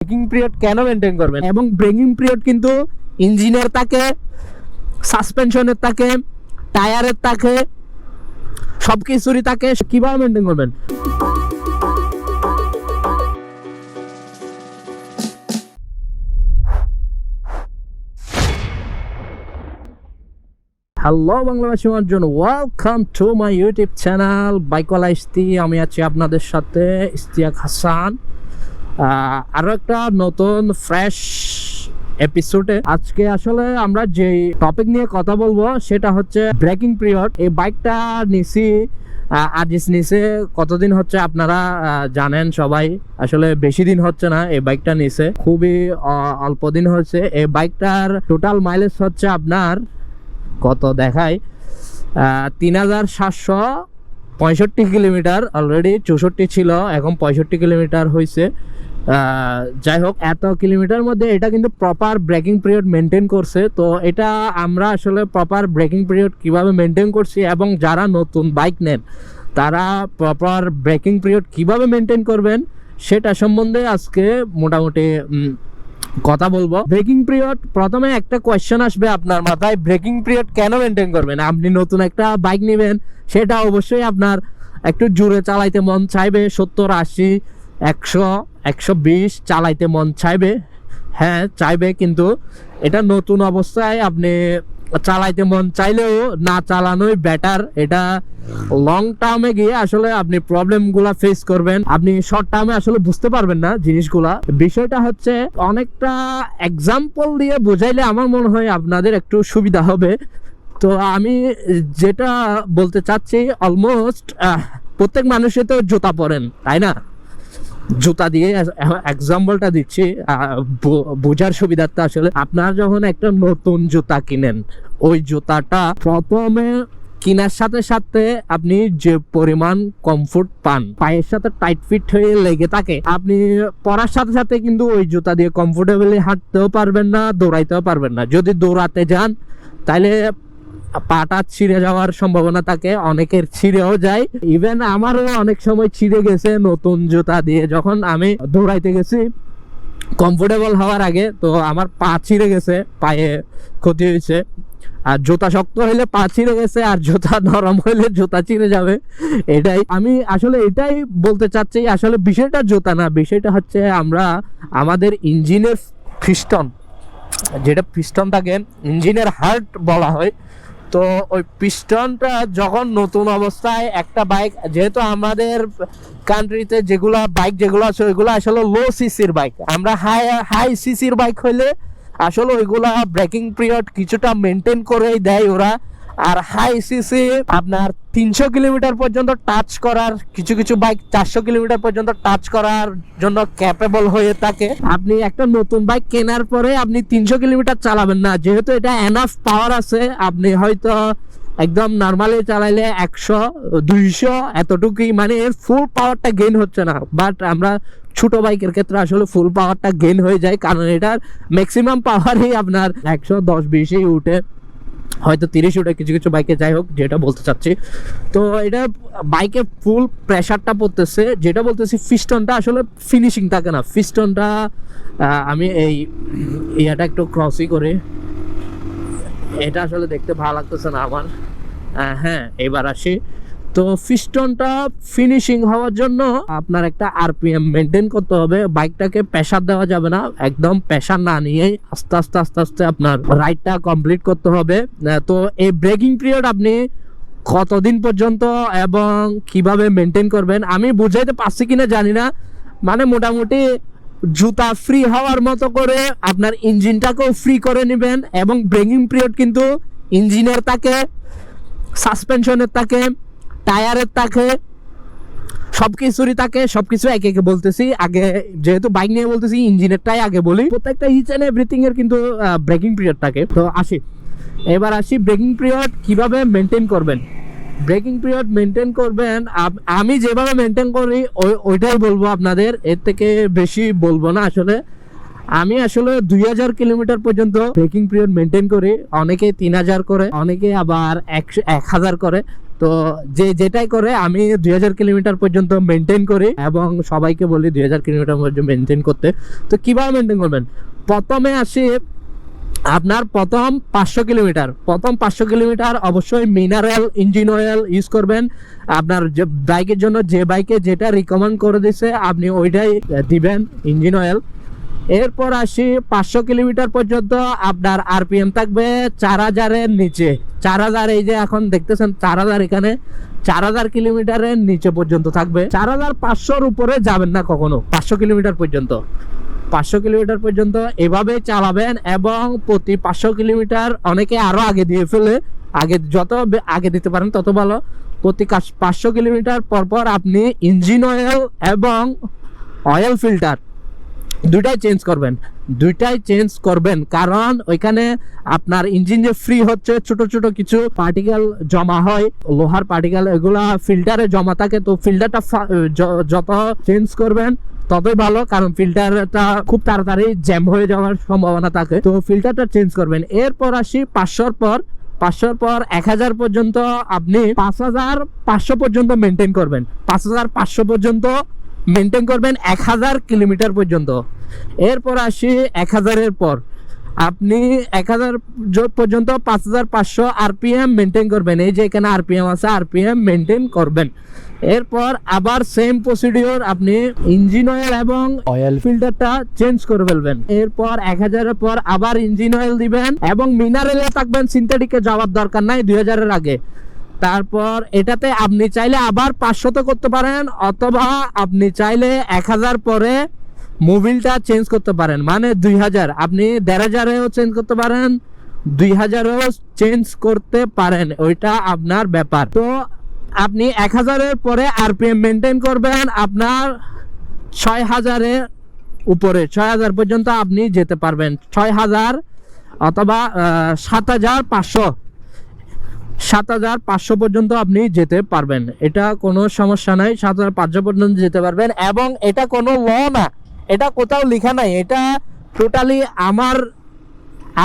Breaking period কেন maintain করবেন, এবং ব্রেকিং পিরিয়ড কিন্তু ইঞ্জিনের থাকে, সাসপেনশনের থাকে, টায়ারের থাকে, সব কিছুরই থাকে। কিভাবে মেনটেন করবেন? হ্যালো বাংলাভাষীর জন্য, welcome to my YouTube channel বাইকওয়ালাইস্তি। আমি আছি আপনাদের সাথে ইস্তিয়াক হাসান, আরো একটা নতুন ফ্রেশ এপিসোডে। আজকে আসলে আমরা যে টপিক নিয়ে কথা বলবো সেটা হচ্ছে ব্রেকিং পিরিয়ড। এই বাইকটা নিছি আজিজ নিচে কতদিন হচ্ছে আপনারা জানেন সবাই, আসলে বেশি দিন হচ্ছে না। এই বাইকটা নিচে খুবই অল্প দিন হচ্ছে। এই বাইকটার টোটাল মাইলেজ হচ্ছে আপনার কত দেখায় 3765 কিলোমিটার। অলরেডি 64 ছিল, এখন 65 কিলোমিটার হয়েছে। যাই হোক, এত কিলোমিটার মধ্যে এটা কিন্তু প্রপার ব্রেকিং পিরিয়ড মেনটেন করছে। তো এটা আমরা আসলে প্রপার ব্রেকিং পিরিয়ড কিভাবে মেনটেন করছি, এবং যারা নতুন বাইক নেন তারা প্রপার ব্রেকিং পিরিয়ড কিভাবে মেনটেন করবেন সেটা সম্বন্ধে আজকে মোটামুটি কথা বলবো। ব্রেকিং পিরিয়ড, প্রথমে একটা কোয়েশ্চেন আসবে আপনার মাথায়, ব্রেকিং পিরিয়ড কেন মেনটেন করবেন? আপনি নতুন একটা বাইক নেবেন, সেটা অবশ্যই আপনার একটু জোরে চালাইতে মন চাইবে, 70, 80, 100, 120 চালাইতে মন চাইবে। হ্যাঁ চাইবে, কিন্তু এটা নতুন অবস্থায় আপনি চালাইতে মন চাইলেও না চালানোই বেটার। এটা লং টার্মে গিয়ে আসলে আপনি প্রবলেমগুলা ফেস করবেন, আপনি শর্ট টার্মে আসলে বুঝতে পারবেন না জিনিসগুলা। বিষয়টা হচ্ছে অনেকটা এক্সাম্পল দিয়ে বোঝাইলে আমার মনে হয় আপনাদের একটু সুবিধা হবে। তো আমি যেটা বলতে চাচ্ছি, অলমোস্ট প্রত্যেক মানুষে তো জুতা পরেন, তাই না? জুতা দিয়ে এক্সাম্পলটা দিচ্ছি বোঝার সুবিধার্থে। আসলে আপনারা যখন একটা নতুন জুতা কিনেন, ওই জুতাটা প্রথমে কেনার সাথে সাথে আপনি যে পরিমাণ কমফোর্ট পান, পায়ের সাথে টাইট ফিট হয়ে লেগে থাকে, আপনি পরার সাথে সাথে কিন্তু ওই জুতা দিয়ে কমফোর্টেবলি হাঁটতেও পারবেন না, দৌড়াইতেও পারবেন না। যদি দৌড়াতে যান তাহলে পাটা ছিঁড়ে যাওয়ার সম্ভাবনা থাকে, অনেকের ছিঁড়েও যায়। ইভেন আমারও অনেক সময় ছিঁড়ে গেছে নতুন জুতা দিয়ে, যখন আমি দৌড়াইতে গেছি কমফোর্টেবল হওয়ার আগে, তো আমার পা ছিঁড়ে গেছে, পায়ে ক্ষতি হয়েছে। আর জুতা শক্ত হইলে পা ছিঁড়ে গেছে, আর জুতা নরম হইলে জুতা ছিঁড়ে যাবে। এটাই আমি আসলে এটাই বলতে চাচ্ছি। আসলে বিষয়টা জুতা না, বিষয়টা হচ্ছে আমরা আমাদের ইঞ্জিনের পিস্টন, যেটা পিস্টন থাকে, ইঞ্জিনের হার্ট বলা হয়। তো ওই পিস্টনটা যখন নতুন অবস্থায় একটা বাইক, যেহেতু আমাদের কান্ট্রিতে যেগুলো বাইক যেগুলো আছে ওইগুলো আসলে লো সিসির বাইক, আমরা হাই সিসির বাইক হইলে আসলে ওইগুলা ব্রেকিং পিরিয়ড কিছুটা মেনটেন করেই দেয় ওরা। আর হাই সিসি আপনার 300 কিলোমিটার পর্যন্ত টাচ করার, কিছু কিছু বাইক 400 কিলোমিটার পর্যন্ত টাচ করার জন্য ক্যাপেবল হয়ে থাকে। আপনি একটা নতুন বাইক কেনার পরে আপনি 300 কিলোমিটার চালাবেন না, যেহেতু এটা এনাফ পাওয়ার আছে। আপনি হয়তো একদম নর্মালি চালাইলে 100, 200 এতটুকুই, মানে এর ফুল পাওয়ারটা গেইন হচ্ছে না। বাট আমরা ছোট বাইকের ক্ষেত্রে আসলে ফুল পাওয়ারটা গেইন হয়ে যায়, কারণ এটার ম্যাক্সিমাম পাওয়ারই আপনার 110-20 উঠে, হয়তো 30 উঠে কিছু কিছু বাইকে। যাই হোক, যেটা বলতে চাচ্ছি, তো এটা বাইকে ফুল প্রেশারটা পড়তেছে। যেটা বলতেছি, পিস্টনটা আসলে ফিনিশিং থাকে না। পিস্টনটা আমি এই ইয়াটা একটু ক্রসই করে, এটা আসলে দেখতে ভালো লাগতেছে না আমার। হ্যাঁ, এবার আসি। তো পিস্টনটা ফিনিশিং হওয়ার জন্য আপনার একটা আরপিএম মেনটেন করতে হবে। বাইকটাকে প্রেশার দেওয়া যাবে না, একদম প্রেশার না নিয়ে আস্তে আস্তে আস্তে আস্তে আপনার রাইডটা কমপ্লিট করতে হবে। তো এই ব্রেকিং পিরিয়ড আপনি কতদিন পর্যন্ত এবং কিভাবে মেনটেন করবেন আমি বুঝাইতে পারছি কিনা জানি না। মানে মোটামুটি জুতা ফ্রি হওয়ার মতো করে আপনার ইঞ্জিনটাকেও ফ্রি করে নেবেন, এবং ব্রেকিং পিরিয়ড কিন্তু ইঞ্জিনের থাকে, সাসপেনশনের থাকে, টায়ারের থাকে, সবকিছুরই থাকে। সবকিছু একে একে বলতেছি, আগে যেহেতু বাইক নিয়ে বলতেছি ইঞ্জিনেরটাই আগে বলি। প্রত্যেকটা ইচ এন্ড এভরিথিং এর কিন্তু ব্রেকিং পিরিয়ড থাকে। তো এবার আসি ব্রেকিং পিরিয়ড কিভাবে মেনটেন করবেন। ব্রেকিং পিরিয়ড মেনটেন করবেন আমি যেভাবে মেনটেন করি ওইটাই বলবো আপনাদের, এর থেকে বেশি বলবো না আসলে। আমি আসলে 2000 কিলোমিটার পর্যন্ত ব্রেকিং পিরিয়ড মেনটেন করি, অনেকে 3000 করে, অনেকে আবার 1000 করে। তো যেটাই করে আমি 2000 কিলোমিটার পর্যন্ত মেনটেন করি এবং সবাইকে বলি 2000 কিলোমিটার পর্যন্ত মেনটেন করতে। তো কিভাবে মেনটেন করবেন? প্রথমে আসি আপনার প্রথম 500 কিলোমিটার অবশ্যই মিনারেল ইঞ্জিন অয়েল ইউজ করবেন। আপনার যে বাইকের জন্য যে বাইকে যেটা রিকমেন্ড করে দিছে আপনি ওইটাই দিবেন ইঞ্জিন অয়েল। এরপর আসি 500 কিলোমিটার পর্যন্ত আপনার আরপিএম থাকবে 4000-এর নিচে। 4000, এই যে এখন দেখতেছেন 4000, এখানে 4000 কিলোমিটারের নিচে পর্যন্ত থাকবে। 4500-র উপরে যাবেন না কখনো। 500 কিলোমিটার পর্যন্ত এভাবে চালাবেন এবং প্রতি 500 কিলোমিটার, অনেকে আরো আগে দিয়ে ফেলে, যত আগে দিতে পারেন তত ভালো। প্রতি 500 কিলোমিটার পর আপনি ইঞ্জিন অয়েল এবং অয়েল ফিল্টার দুইটাই চেঞ্জ করবেন, কারণ ওইখানে আপনার ইঞ্জিন যে ফ্রি হচ্ছে, ছোট ছোট কিছু পার্টিকেল জমা হয়, লোহার পার্টিকেল, এগুলা ফিল্টারে জমা থাকে। তো ফিল্টারটা যত চেঞ্জ করবেন ততই ভালো, কারণ ফিল্টারটা খুব তাড়াতাড়ি জ্যাম হয়ে যাওয়ার সম্ভাবনা থাকে। তো ফিল্টারটা চেঞ্জ করবেন। এরপর আসি 500-র পর 1000 পর্যন্ত আপনি 5500 পর্যন্ত মেনটেন করবেন। 5500 পর্যন্ত মেনটেন করবেন 1000 কিলোমিটার পর্যন্ত। এরপর আসি 1000-এর পর আপনি 1000 পর্যন্ত 5500 আরপিএম মেনটেন করবেন। এই যে এখানে আরপিএম আছে, আরপিএম মেনটেন করবেন। এরপর আবার সেম প্রসিডিওর, আপনি ইঞ্জিন অয়েল এবং অয়েল ফিল্টারটা চেঞ্জ করে ফেলবেন। এরপর 1000-এর পর আবার ইঞ্জিন অয়েল দিবেন এবং মিনারেলে থাকবেন, সিনথেটিকে যাওয়ার দরকার নাই 2000-এর আগে। তারপর এটাতে আপনি চাইলে আবার 500 করতে পারেন, অথবা আপনি চাইলে 1000 পরে মোবিলটা চেঞ্জ করতে পারেন, মানে 2000, আপনি 1500-এও চেঞ্জ করতে পারেন, 2000-এও চেঞ্জ করতে পারেন, ওইটা আপনার ব্যাপার। তো আপনি 1000-এর পরে আরপিএম মেনটেন করবেন আপনার 6000-এর উপরে, 6000 পর্যন্ত আপনি যেতে পারবেন। 6000 অথবা 7500 পর্যন্ত আপনি যেতে পারবেন, এটা কোনো সমস্যা নাই। 7500 পর্যন্ত যেতে পারবেন এবং এটা কোনো ল না, এটা কোথাও লেখা নাই, এটা টোটালি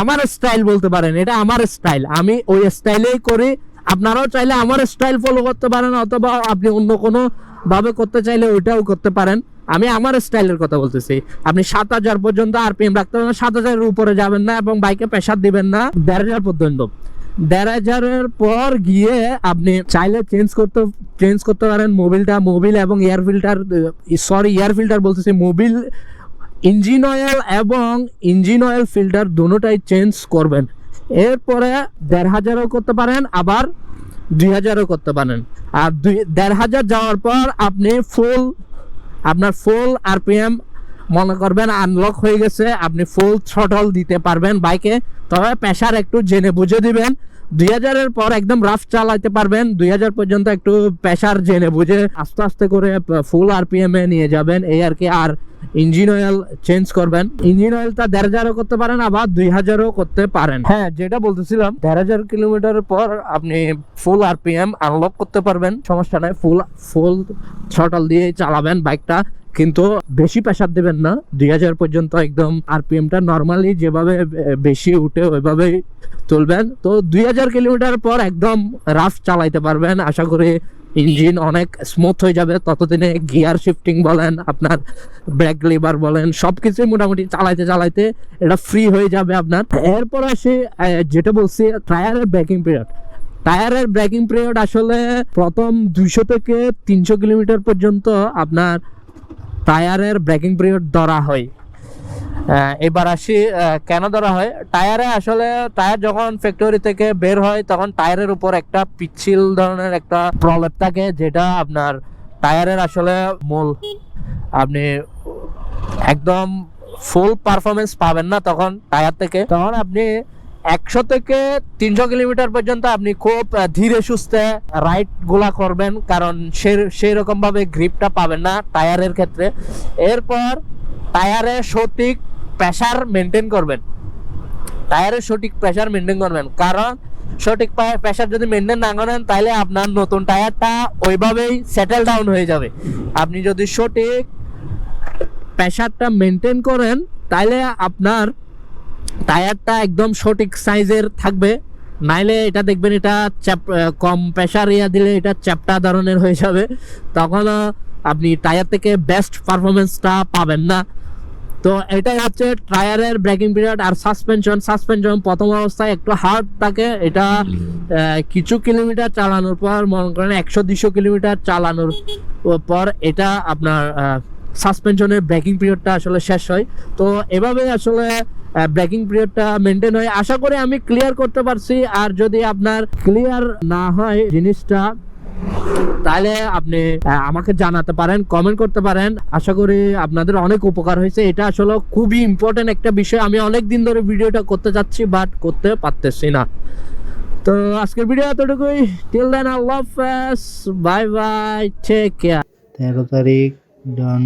আমার স্টাইল বলতে পারেন। এটা আমার স্টাইল, আমি ওই স্টাইলেই করি। আপনারাও চাইলে আমার স্টাইল ফলো করতে পারেন, অথবা আপনি অন্য কোনো ভাবে করতে চাইলে ওইটাও করতে পারেন। আমি আমার স্টাইলের কথা বলতেছি। আপনি 7000 পর্যন্ত আরপিএম রাখতে পারবেন, 7000-এর উপরে যাবেন না এবং বাইকে প্রেসার দিবেন না 1500 পর্যন্ত। 1500-এর পর গিয়ে আপনি চাইলে চেঞ্জ করতে পারেন মোবিল এবং এয়ার ফিল্টার বলতেছি, মোবিল, ইঞ্জিন অয়েল এবং ইঞ্জিন অয়েল ফিল্টার দুটোটাই চেঞ্জ করবেন। এরপরে 1500-ও করতে পারেন, আবার 2000-ও করতে পারেন। আর 1500 যাওয়ার পর আপনি আপনার ফুল আরপিএম মনে করবেন আনলক হয়ে গেছে, আপনি ফুল থ্রটল দিতে পারবেন বাইকে। তবে প্রেসার একটু জেনে বুঝে দিবেন। 2000-এর পর একদম রাফ চালাতে পারবেন। 2000 পর্যন্ত একটু প্রেসার জেনে বুঝে আস্তে আস্তে করে ফুল আরপিএম-এ নিয়ে যাবেন, এই আর কি। আর ইঞ্জিন অয়েল চেঞ্জ করবেন। ইঞ্জিন অয়েলটা 1500-ও করতে পারেন, আবার 2000-ও করতে পারেন। হ্যাঁ, যেটা বলতেছিলাম, 1500 কিলোমিটারের পর আপনি ফুল আরপিএম আনলক করতে পারবেন, সমস্যা নাই। ফুল থ্রটল দিয়ে চালাবেন বাইকটা, কিন্তু বেশি প্রেসার দেবেন না। 2000 পর্যন্ত একদম আরপিএমটা নর্মালি যেভাবে বেশি উঠে ওইভাবেই চলবেন। তো 2000 কিলোমিটার পর একদম রাফ চালাইতে পারবেন, আশা করি ইঞ্জিন অনেক স্মুথ হয়ে যাবে। ততদিনে গিয়ার শিফটিং বলেন, আপনার ব্রেক লিভার বলেন, সবকিছু মোটামুটি চালাইতে এটা ফ্রি হয়ে যাবে আপনার। এরপর আসি যেটা বলছি, টায়ারের ব্রেকিং পিরিয়ড আসলে প্রথম 200 থেকে 300 কিলোমিটার পর্যন্ত আপনার টায়ারের ব্রেকিং পিরিয়ড ধরা হয়। এবার আসি কেন ধরা হয়। টায়ার যখন ফ্যাক্টরি থেকে বের হয় তখন টায়ারের উপর একটা পিচ্ছিল ধরনের একটা প্রলেপ থাকে, যেটা আপনার টায়ারের আসলে মূল। আপনি একদম ফুল পারফরমেন্স পাবেন না তখন টায়ার থেকে। তখন আপনি 100 থেকে 300 কিলোমিটার পর্যন্ত আপনি খুব ধীরে সুস্থে রাইড গুলা করবেন, কারণ সেই রকম ভাবে গ্রিপটা পাবেন না টায়ারের ক্ষেত্রে। এরপর টায়ারে সঠিক প্রেসার মেনটেন করবেন, কারণ সঠিক প্রেসার যদি মেনটেন না করেন তাহলে আপনার নতুন টায়ারটা ওইভাবেই সেটেল ডাউন হয়ে যাবে। আপনি যদি সঠিক প্রেসারটা মেনটেন করেন তাইলে আপনার টায়ারটা একদম সঠিক সাইজের থাকবে। নাইলে এটা দেখবেন এটা কম প্রেশার দিলে এটা চ্যাপ্টা ধরনের হয়ে যাবে, তখন আপনি টায়ার থেকে বেস্ট পারফরমেন্সটা পাবেন না। তো এটাই হচ্ছে টায়ারের ব্রেকিং পিরিয়ড। আর সাসপেনশন প্রথম অবস্থায় একটু হার্ড থাকে, এটা কিছু কিলোমিটার চালানোর পর, মনে করেন 100-200 কিলোমিটার চালানোর পর এটা আপনার সাসপেনশনের ব্রেকিং পিরিয়ডটা আসলে শেষ হয়। তো এভাবে আসলে ব্রেকিং পিরিয়ডটা মেনটেন হয়। আশা করি আমি ক্লিয়ার করতে পারছি। আর যদি আপনার ক্লিয়ার না হয় জিনিসটা, তাহলে আপনি আমাকে জানাতে পারেন, কমেন্ট করতে পারেন। আশা করি আপনাদের অনেক উপকার হয়েছে। এটা আসলে খুবই ইম্পর্টেন্ট একটা বিষয়। আমি অনেক দিন ধরে ভিডিওটা করতে যাচ্ছি, বাট করতে পারতেছি না। তো আজকের ভিডিও এতটুকুই। টিল দেন, আল্লাহ হাফেজ, বাই বাই, টেক কেয়ার। 13 তারিখ ডান।